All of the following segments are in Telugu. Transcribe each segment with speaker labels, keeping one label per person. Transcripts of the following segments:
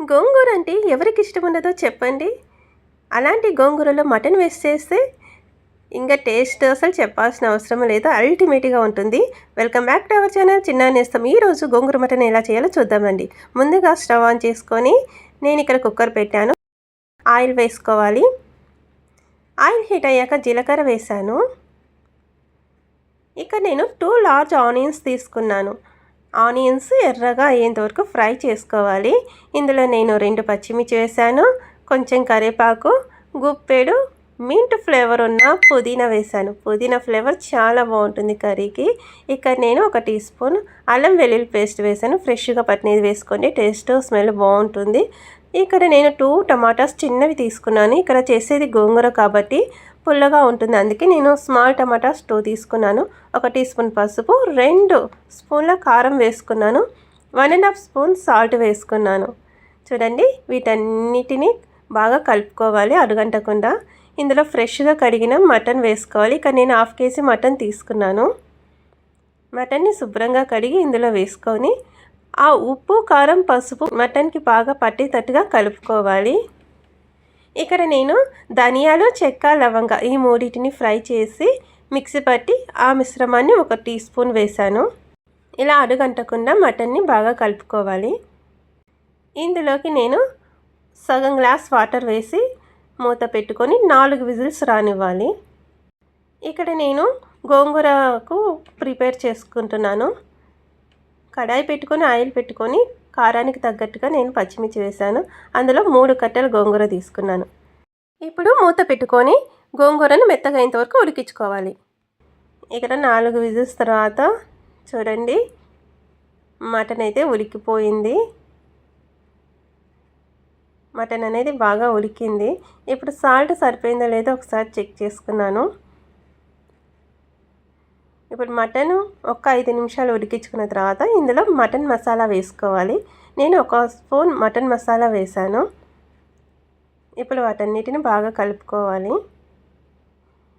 Speaker 1: గోంగూర అంటే ఎవరికి ఇష్టం ఉండదో చెప్పండి. అలాంటి గోంగూరలో మటన్ వేసి చేస్తే ఇంకా టేస్ట్ అసలు చెప్పాల్సిన అవసరం లేదు, అల్టిమేట్గా ఉంటుంది. Welcome back to our channel చిన్న నేస్తం. ఈరోజు గోంగూర మటన్ ఎలా చేయాలో చూద్దామండి. ముందుగా స్టవ్ ఆన్ చేసుకొని నేను ఇక్కడ కుక్కర్ పెట్టాను. ఆయిల్ వేసుకోవాలి. ఆయిల్ హీట్ అయ్యాక జీలకర్ర వేసాను. ఇక నేను 2 లార్జ్ ఆనియన్స్ తీసుకున్నాను. ఆనియన్స్ ఎర్రగా అయ్యేంత వరకు ఫ్రై చేసుకోవాలి. ఇందులో నేను 2 పచ్చిమిర్చి వేసాను, కొంచెం కరివేపాకు, గుప్పెడు మింట్ ఫ్లేవర్ ఉన్న పుదీనా వేసాను. పుదీనా ఫ్లేవర్ చాలా బాగుంటుంది కర్రీకి. ఇక్కడ నేను 1 టీ స్పూన్ అల్లం వెల్లుల్లి పేస్ట్ వేసాను. ఫ్రెష్గా పట్టినది వేసుకోండి, టేస్ట్ స్మెల్ బాగుంటుంది. ఇక్కడ నేను 2 టమాటాస్ చిన్నవి తీసుకున్నాను. ఇక్కడ చేసేది గోంగూర కాబట్టి పుల్లగా ఉంటుంది, అందుకే నేను స్మాల్ టమాటాస్ 2 తీసుకున్నాను. 1 టీ స్పూన్ పసుపు, 2 స్పూన్ల కారం వేసుకున్నాను, 1.5 స్పూన్ సాల్ట్ వేసుకున్నాను. చూడండి, వీటన్నిటిని బాగా కలుపుకోవాలి అడుగంటకుండా. ఇందులో ఫ్రెష్గా కడిగిన మటన్ వేసుకోవాలి. ఇక్కడ నేను 1/2 కేజీ మటన్ తీసుకున్నాను. మటన్ని శుభ్రంగా కడిగి ఇందులో వేసుకొని ఆ ఉప్పు, కారం, పసుపు మటన్కి బాగా పట్టేటట్టుగా కలుపుకోవాలి. ఇక్కడ నేను ధనియాలు, చెక్క, లవంగ ఈ మూడింటిని ఫ్రై చేసి మిక్సీ పట్టి ఆ మిశ్రమాన్ని 1 టీ స్పూన్ వేసాను. ఇలా అడుగంటకుండా మటన్ని బాగా కలుపుకోవాలి. ఇందులోకి నేను సగం గ్లాస్ వాటర్ వేసి మూత పెట్టుకొని 4 విజిల్స్ రానివ్వాలి. ఇక్కడ నేను గోంగూరకు ప్రిపేర్ చేసుకుంటున్నాను. కడాయి పెట్టుకొని ఆయిల్ పెట్టుకొని కారానికి తగ్గట్టుగా నేను పచ్చిమిర్చి వేసాను. అందులో 3 కట్టెల గోంగూర తీసుకున్నాను. ఇప్పుడు మూత పెట్టుకొని గోంగూరను మెత్తగా అయ్యేంత వరకు ఉడికించుకోవాలి. ఇక్కడ 4 విజిల్స్ తర్వాత చూడండి, మటన్ అయితే ఉడికిపోయింది. మటన్ అనేది బాగా ఉడికింది. ఇప్పుడు సాల్ట్ సరిపోయిందో లేదో ఒకసారి చెక్ చేసుకున్నాను. ఇప్పుడు మటన్ ఒక 5 నిమిషాలు ఉడికించుకున్న తర్వాత ఇందులో మటన్ మసాలా వేసుకోవాలి. నేను 1 స్పూన్ మటన్ మసాలా వేసాను. ఇప్పుడు వాటన్నిటిని బాగా కలుపుకోవాలి.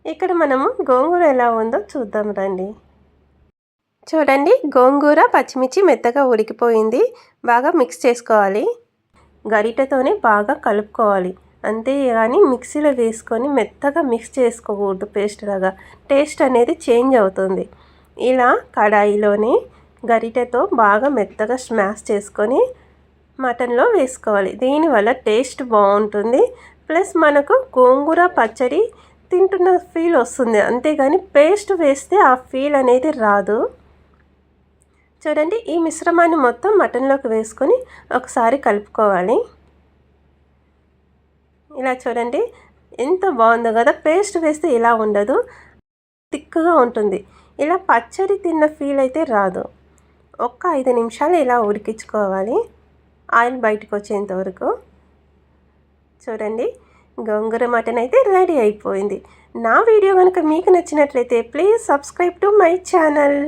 Speaker 1: ఇక్కడ మనము గోంగూర ఎలా ఉందో చూద్దాం రండి. చూడండి, గోంగూర పచ్చిమిర్చి మెత్తగా ఉడికిపోయింది. బాగా మిక్స్ చేసుకోవాలి. గరిటెతోనే బాగా కలుపుకోవాలి, అంతే కానీ మిక్సీలో వేసుకొని మెత్తగా మిక్స్ చేసుకోకూడదు. పేస్ట్ లాగా టేస్ట్ అనేది చేంజ్ అవుతుంది. ఇలా కడాయిలోని గరిటెతో బాగా మెత్తగా స్మాష్ చేసుకొని మటన్లో వేసుకోవాలి. దీనివల్ల టేస్ట్ బాగుంటుంది. ప్లస్ మనకు గోంగూర పచ్చడి తింటున్న ఫీల్ వస్తుంది, అంతేగాని పేస్ట్ వేస్తే ఆ ఫీల్ అనేది రాదు. చూడండి, ఈ మిశ్రమాన్ని మొత్తం మటన్లోకి వేసుకొని ఒకసారి కలుపుకోవాలి. ఇలా చూడండి, ఎంత బాగుందో కదా. పేస్ట్ వేస్తే ఇలా ఉండదు, థిక్గా ఉంటుంది. ఇలా పచ్చడి తిన్న ఫీల్ అయితే రాదు. 5 నిమిషాలు ఇలా ఉడికించుకోవాలి, ఆయిల్ బయటకు వచ్చేంత వరకు. చూడండి, గోంగూర మటన్ అయితే రెడీ అయిపోయింది. నా వీడియో కనుక మీకు నచ్చినట్లయితే please subscribe to my channel.